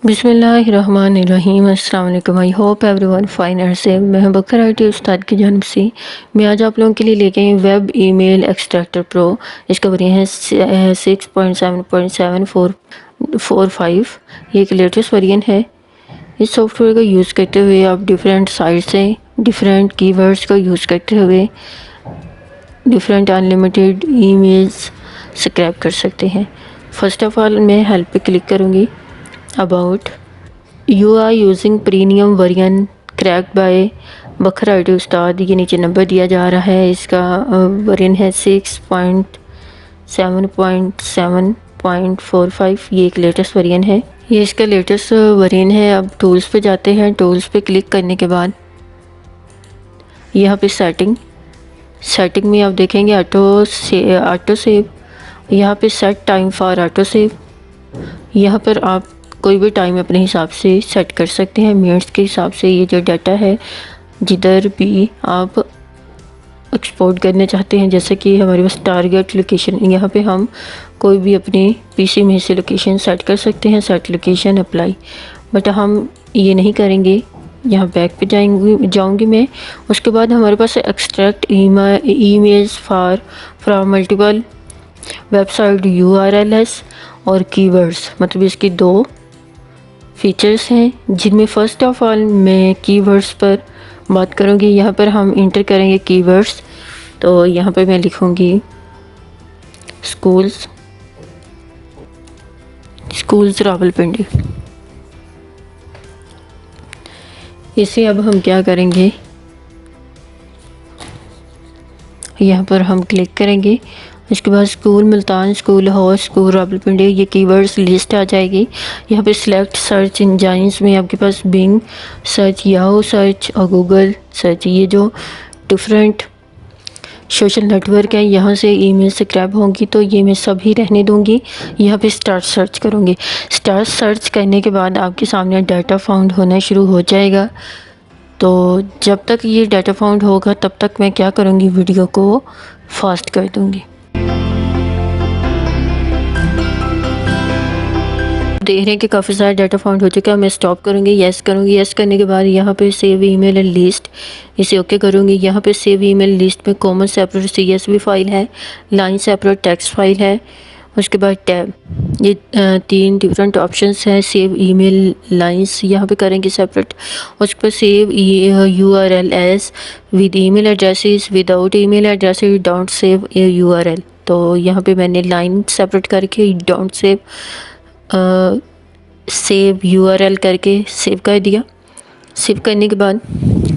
बिस्मिल्लाहिर्रहमानिर्रहीम। अस्सलाम वालेकुम। I hope everyone fine and safe. मैं हूं बकर IT उस्ताद की जानिब से। मैं आज आप लोगों के लिए लेके आई वेब ईमेल एक्सट्रैक्टर प्रो। इसका वेरिएंट है 6.7.7445। ये एक लेटेस्ट वेरिएंट है। इस सॉफ्टवेयर का यूज़ करते हुए आप डिफरेंट साइट से डिफरेंट कीवर्ड्स का यूज़ करते हुए डिफरेंट अनलिमिटेड ईमेल्स स्क्रैप कर सकते हैं। फर्स्ट ऑफ ऑल मैं हेल्प पे क्लिक करूँगी। About you are using premium version cracked by Bakar IT Ustad. ये नीचे नंबर दिया जा रहा है। इसका वर्जन है 6.7.7.45। ये एक लेटेस्ट वर्जन है। ये इसका लेटेस्ट वर्जन है। अब टूल्स पे जाते हैं। टूल्स पे क्लिक करने के बाद यहाँ पे सेटिंग में आप देखेंगे ऑटो सेव। यहाँ पे set time for auto save. यहाँ पर आप कोई भी टाइम अपने हिसाब से सेट कर सकते हैं। मिनट्स के हिसाब से ये जो डाटा है जिधर भी आप एक्सपोर्ट करना चाहते हैं, जैसे कि हमारे पास टारगेट लोकेशन, यहाँ पे हम कोई भी अपने PC में से लोकेशन सेट कर सकते हैं। सेट लोकेशन अप्लाई, बट हम ये नहीं करेंगे। यहाँ बैक पे जाऊँगी मैं। उसके बाद हमारे पास extract emails from multiple website URLs और कीवर्ड्स, मतलब इसकी दो फीचर्स हैं, जिनमें फ़र्स्ट ऑफ ऑल मैं कीवर्ड्स पर बात करूँगी। यहाँ पर हम इंटर करेंगे कीवर्ड्स। तो यहाँ पर मैं लिखूँगी स्कूल्स रावलपिंडी। इसे अब हम क्या करेंगे, यहाँ पर हम क्लिक करेंगे। इसके बाद school Multan, school Lahore, school Rawalpindi, ये कीवर्ड्स लिस्ट आ जाएगी। यहाँ पे सिलेक्ट सर्च इंजाइन्स में आपके पास बिंग सर्च, याहू सर्च और गूगल सर्च, ये जो डिफरेंट सोशल नेटवर्क है, यहाँ से ईमेल से क्रैप होंगी। तो ये मैं सभी रहने दूँगी। यहाँ पे स्टार्ट सर्च करूँगी। स्टार्ट सर्च करने के बाद आपके सामने डाटा फाउंड होना शुरू हो जाएगा। तो जब तक ये डाटा फाउंड होगा तब तक मैं क्या करूँगी, वीडियो को फास्ट कर दूँगी। देख रहे हैं कि काफ़ी सारा डाटा फाउंड हो चुका है। मैं स्टॉप करूँगी, येस करूँगी। येस करने के बाद यहाँ पे सेव ईमेल एंड लिस्ट, इसे ओके करूँगी। यहाँ पे सेव ईमेल लिस्ट में कॉमन सेपरेट CSV फाइल है, लाइन सेपरेट टेक्स्ट फाइल है, उसके बाद टैब, ये 3 डिफरेंट ऑप्शंस हैं। सेव ईमेल लाइंस यहाँ पे करेंगे सेपरेट। उसके बाद save URL as with email addresses, without email addresses, don't save URL। तो यहाँ पे मैंने लाइन सेपरेट करके डोंट सेव URL करके सेव कर दिया। सेव करने के बाद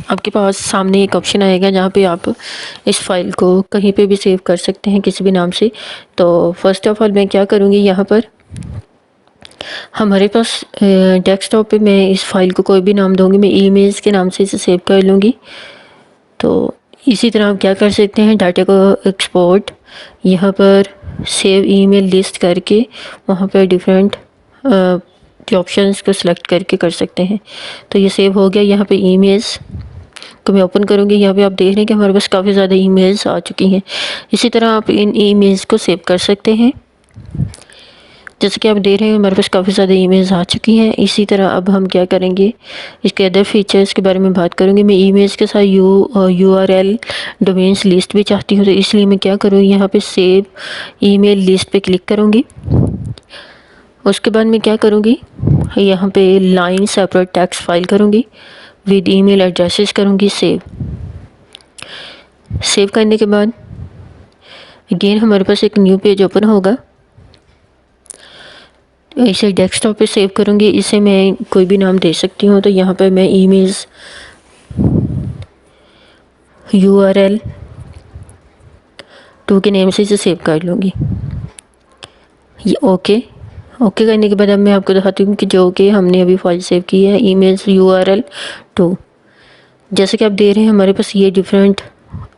आपके पास सामने एक ऑप्शन आएगा जहाँ पे आप इस फाइल को कहीं पे भी सेव कर सकते हैं, किसी भी नाम से। तो फर्स्ट ऑफ ऑल मैं क्या करूँगी, यहाँ पर हमारे पास डेस्कटॉप पे मैं इस फाइल को कोई भी नाम दूँगी। मैं ईमेल्स के नाम से इसे सेव कर लूँगी। तो इसी तरह आप क्या कर सकते हैं, डाटा को एक्सपोर्ट यहाँ पर सेव ईमेल लिस्ट करके वहाँ पर डिफरेंट ऑप्शंस को सिलेक्ट करके कर सकते हैं। तो ये सेव हो गया। यहाँ पे ईमेल्स को मैं ओपन करूँगी। यहाँ पे आप देख रहे हैं कि हमारे पास काफ़ी ज़्यादा ईमेल्स आ चुकी हैं। इसी तरह आप इन ईमेल्स को सेव कर सकते हैं। जैसे कि आप देख रहे हैं हमारे पास काफ़ी ज़्यादा ईमेल्स आ चुकी हैं। इसी तरह अब हम क्या करेंगे, इसके अदर फीचर्स के बारे में बात करूँगी। मैं ईमेल्स के साथ URL डोमेन्स लिस्ट भी चाहती हूँ, तो इसलिए मैं क्या करूँ, यहाँ पे सेव ईमेल लिस्ट पे क्लिक करूँगी। उसके बाद मैं क्या करूँगी, यहाँ पे लाइन सेपरेट टेक्स्ट फाइल करूँगी, विद ईमेल एड्रेसेस करूँगी सेव। सेव करने के बाद अगेन हमारे पास एक न्यू पेज ओपन होगा। इसे डेस्कटॉप पे सेव करूँगी। इसे मैं कोई भी नाम दे सकती हूँ। तो यहाँ पर मैं ईमेल्स URL 2 के नेम से इसे सेव कर लूँगी। ये ओके करने के बाद अब मैं आपको दिखाती हूँ कि जो कि हमने अभी फाइल सेव की है, ईमेल्स URL 2। जैसे कि आप देख रहे हैं हमारे पास ये डिफरेंट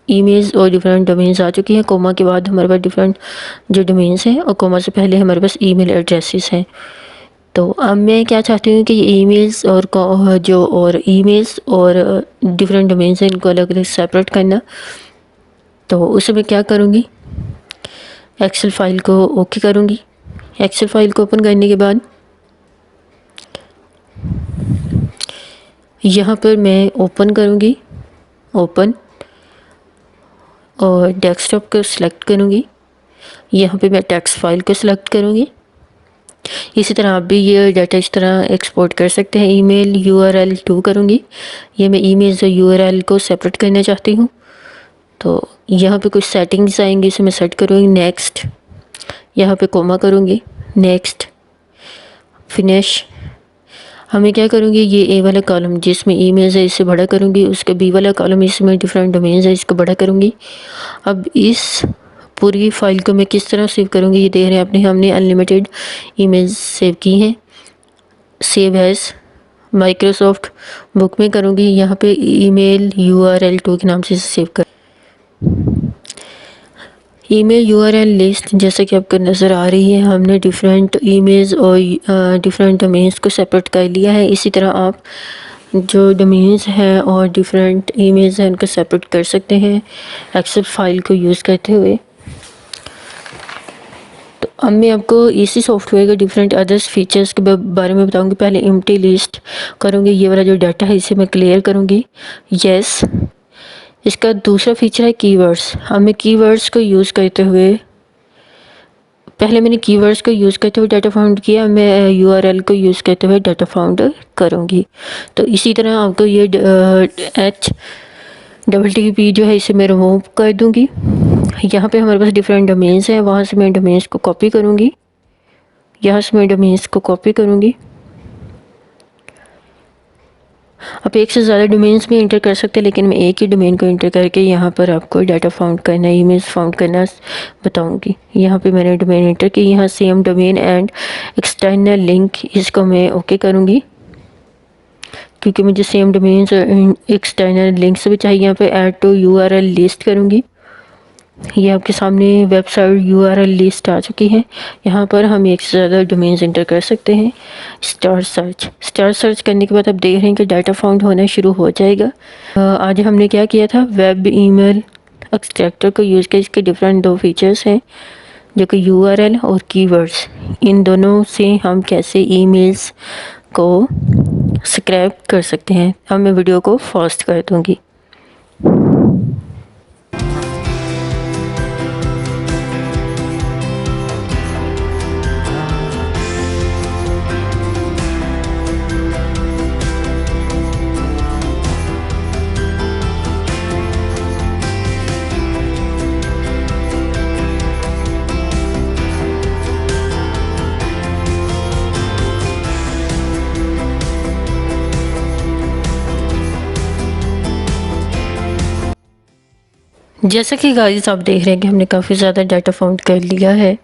ईमेल्स और डिफरेंट डोमेन्स आ चुकी हैं। कोमा के बाद हमारे पास डिफरेंट जो डोमेन्स हैं और कोमा से पहले हमारे पास ईमेल एड्रेसेस हैं। तो अब मैं क्या चाहती हूँ कि ये ईमेल्स और डिफरेंट डोमेन्स हैं, इनको अलग अलग सेपरेट करना। तो उसे मैं क्या करूँगी, एक्सेल फाइल को ओके करूँगी। एक्सेल फाइल को ओपन करने के बाद यहाँ पर मैं ओपन करूँगी, ओपन, और डेस्कटॉप को सिलेक्ट करूँगी। यहाँ पे मैं टेक्स्ट फाइल को सिलेक्ट करूँगी। इसी तरह आप भी ये डाटा इस तरह एक्सपोर्ट कर सकते हैं। ईमेल URL 2 करूँगी। ये मैं ईमेल से URL को सेपरेट करना चाहती हूँ, तो यहाँ पे कुछ सेटिंग्स आएंगी, इसे मैं सेट करूँगी। नेक्स्ट, यहाँ पे कोमा करूँगी, नेक्स्ट, फिनिश। हमें क्या करूँगी, ये ए वाला कॉलम जिसमें ईमेल्स है इसे बड़ा करूँगी, उसके बी वाला कॉलम इसमें डिफरेंट डोमेन्स है इसको बड़ा करूँगी। अब इस पूरी फाइल को मैं किस तरह सेव करूँगी, ये देख रहे हैं हमने अनलिमिटेड ईमेल्स सेव की हैं। सेव एज माइक्रोसॉफ्ट बुक में करूँगी, यहाँ पे ईमेल URL 2 के नाम से सेव कर। ईमेल URL लिस्ट जैसे कि आपको नज़र आ रही है, हमने डिफरेंट ईमेल्स और डिफरेंट डोमेन्स को सेपरेट कर लिया है। इसी तरह आप जो डोमेन्स हैं और डिफरेंट ईमेल्स हैं उनको सेपरेट कर सकते हैं एक्सेल फाइल को यूज़ करते हुए। तो अब मैं आपको इसी सॉफ्टवेयर के डिफरेंट अदर्स फीचर्स के बारे में बताऊंगी। पहले एम्प्टी लिस्ट करूँगी, ये वाला जो डाटा है इसे मैं क्लियर करूँगी, यस। इसका दूसरा फीचर है कीवर्ड्स। अब मैं कीवर्ड्स को यूज़ करते हुए, पहले मैंने कीवर्ड्स को यूज़ करते हुए डाटा फाउंड किया, मैं URL को यूज़ करते हुए डाटा फाउंड करूँगी। तो इसी तरह आपको ये HTTP जो है इसे मैं रिमूव कर दूँगी। यहाँ पे हमारे पास डिफरेंट डोमेन्स हैं, वहाँ से मैं डोमेन्स को कॉपी करूँगी, यहाँ से मैं डोमेन्स को कॉपी करूँगी। आप एक से ज़्यादा डोमेन्स भी इंटर कर सकते हैं, लेकिन मैं एक ही डोमेन को इंटर करके यहाँ पर आपको डाटा फाउंड करना, ईमेल्स फाउंड करना बताऊँगी। यहाँ पे मैंने डोमेन इंटर की, यहाँ same domain and external link, इसको मैं ओके करूँगी क्योंकि मुझे सेम डोमेन्स और एक्सटर्नल लिंक्स भी चाहिए। यहाँ पे ऐड टू URL लिस्ट करूँगी। ये आपके सामने वेबसाइट URL लिस्ट आ चुकी है। यहाँ पर हम एक से ज़्यादा डोमेन्स इंटर कर सकते हैं। स्टार सर्च करने के बाद आप देख रहे हैं कि डाटा फाउंड होना शुरू हो जाएगा। आज हमने क्या किया था, वेब ईमेल एक्सट्रैक्टर को यूज़ किया। इसके डिफरेंट 2 फीचर्स हैं जो कि URL और कीवर्ड्स। इन दोनों से हम कैसे ईमेल्स को स्क्रैप कर सकते हैं। अब मैं वीडियो को फास्ट कर दूँगी। जैसा कि गाइस आप देख रहे हैं कि हमने काफ़ी ज़्यादा डाटा फाउंड कर लिया है,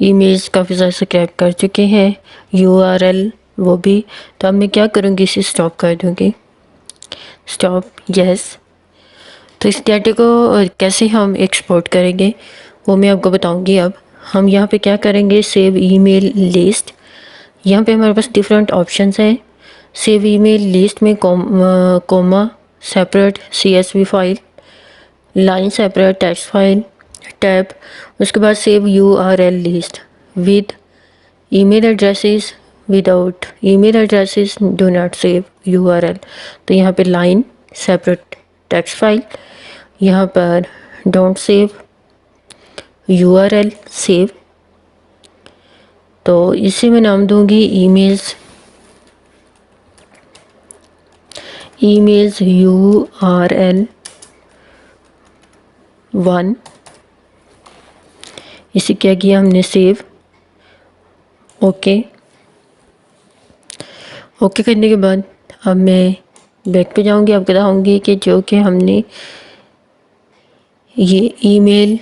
ईमेल्स काफ़ी ज़्यादा स्क्रैप कर चुके हैं, URL वो भी। तो अब मैं क्या करूँगी, इसे स्टॉप कर दूँगी, स्टॉप, यस। तो इस डाटा को कैसे हम एक्सपोर्ट करेंगे वो मैं आपको बताऊँगी। अब हम यहाँ पे क्या करेंगे, सेव ईमेल लिस्ट। यहाँ पे हमारे पास डिफरेंट ऑप्शंस हैं। सेव ईमेल लिस्ट में comma separate CSV file, line separate text file, tab, उसके बाद save URL list with email addresses, without email addresses do not save URL। तो यहाँ पे लाइन सेपरेट टेक्स्ट फाइल, यहाँ पर don't save URL save. तो इसे मैं नाम दूंगी ईमेल्स URL 1। इसे क्या किया हमने, सेव, ओके। ओके करने के बाद अब मैं बैक पे जाऊंगी। अब बताऊंगी कि जो कि हमने ये ईमेल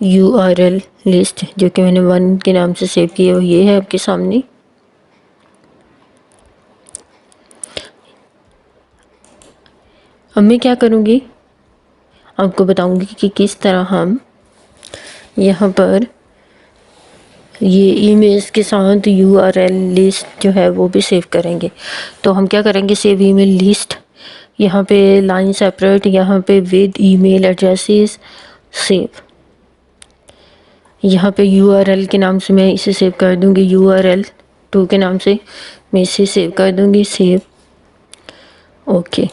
URL लिस्ट जो कि मैंने 1 के नाम से सेव की है वो ये है आपके सामने। अब मैं क्या करूँगी, आपको बताऊंगी कि किस तरह हम यहाँ पर ये ईमेल्स के साथ URL लिस्ट जो है वो भी सेव करेंगे। तो हम क्या करेंगे, सेव ईमेल लिस्ट, यहाँ पे लाइन सेपरेट, यहाँ पे विद ईमेल एड्रेसेस सेव। यहाँ पे URL के नाम से मैं इसे सेव कर दूँगी, URL 2 के नाम से। मैं इसे सेव कर दूंगी, सेव, ओके।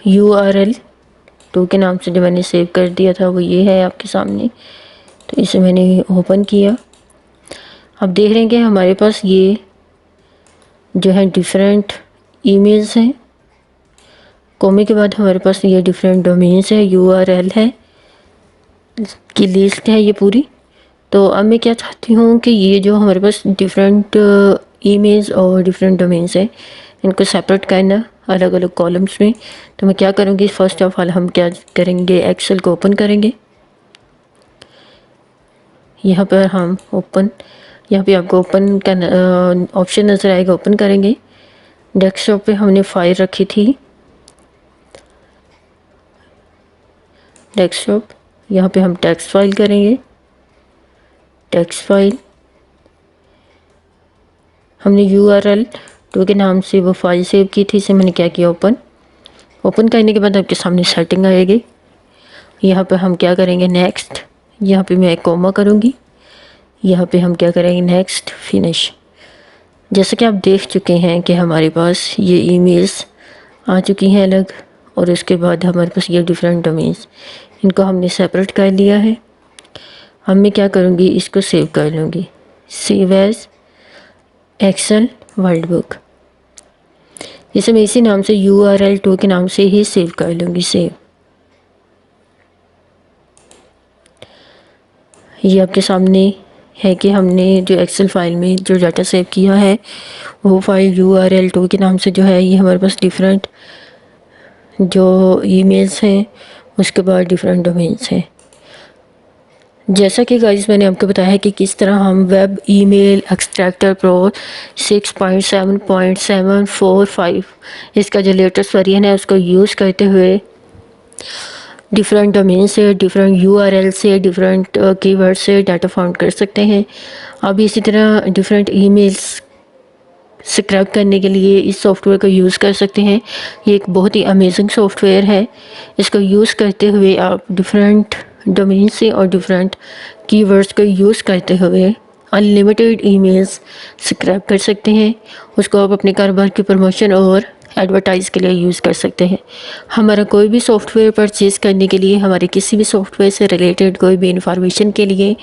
URL 2 के नाम से जो मैंने सेव कर दिया था वो ये है आपके सामने। तो इसे मैंने ओपन किया। अब देख रहे हैं कि हमारे पास ये जो है डिफरेंट ईमेल्स हैं। कॉमे के बाद हमारे पास ये डिफरेंट डोमेन्स है, URL है की लिस्ट है ये पूरी। तो अब मैं क्या चाहती हूँ कि ये जो हमारे पास डिफरेंट ईमेल्स और डिफरेंट डोमेन्स है इनको सेपरेट करना अलग अलग कॉलम्स में। तो मैं क्या करूँगी, फर्स्ट ऑफ ऑल हम क्या करेंगे, एक्सेल को ओपन करेंगे। यहाँ पर हम ओपन, यहाँ पे आपको ओपन का ऑप्शन नज़र आएगा, ओपन करेंगे। डेस्कटॉप पे हमने फाइल रखी थी, डेस्कटॉप, यहाँ पे हम टेक्स्ट फाइल करेंगे। टेक्स्ट फाइल हमने URL 2 के नाम से वो फाइल सेव की थी, इसे मैंने क्या किया, ओपन। ओपन करने के बाद आपके सामने सेटिंग आएगी। यहाँ पे हम क्या करेंगे, नेक्स्ट, यहाँ पे मैं एक कोमा करूँगी। यहाँ पे हम क्या करेंगे, नेक्स्ट, फिनिश। जैसे कि आप देख चुके हैं कि हमारे पास ये ईमेल्स आ चुकी हैं अलग, और उसके बाद हमारे पास ये डिफरेंट डोमेन्स, इनको हमने सेपरेट कर लिया है। अब मैं क्या करूँगी, इसको सेव कर लूँगी, save as excel workbook. इसे मैं इसी नाम से URL 2 के नाम से ही सेव कर लूँगी, सेव। ये आपके सामने है कि हमने जो एक्सेल फाइल में जो डाटा सेव किया है वो फाइल URL 2 के नाम से जो है ये हमारे पास डिफरेंट जो ईमेल्स हैं, उसके बाद डिफरेंट डोमेन्स हैं। जैसा कि गाइस मैंने आपको बताया है कि किस तरह हम वेब ईमेल एक्सट्रैक्टर प्रो 6.7.745 इसका जो लेटेस्ट वर्जन है उसको यूज़ करते हुए डिफरेंट डोमेन से, डिफरेंट URL से, डिफरेंट कीवर्ड से डाटा फाउंड कर सकते हैं। अब इसी तरह डिफरेंट ईमेल्स स्क्रैप करने के लिए इस सॉफ्टवेयर को यूज़ कर सकते हैं। ये एक बहुत ही अमेजिंग सॉफ्टवेयर है। इसको यूज़ करते हुए आप डिफरेंट डोमेन से और डिफरेंट कीवर्ड्स को यूज़ करते हुए अनलिमिटेड ईमेल्स स्क्रैप कर सकते हैं। उसको आप अपने कारोबार की प्रमोशन और एडवर्टाइज़ के लिए यूज़ कर सकते हैं। हमारा कोई भी सॉफ्टवेयर परचेज़ करने के लिए, हमारे किसी भी सॉफ्टवेयर से रिलेटेड कोई भी इंफॉर्मेशन के लिए,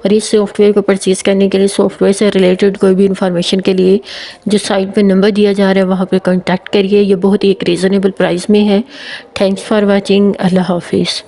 और इस सॉफ्टवेयर को परचेज़ करने के लिए, सॉफ्टवेयर से रिलेटेड कोई भी इंफॉर्मेशन के लिए जो साइट पे नंबर दिया जा रहा है वहाँ पे कांटेक्ट करिए। ये बहुत ही एक रीज़नेबल प्राइस में है। Thanks for watching. अल्लाह हाफिज़।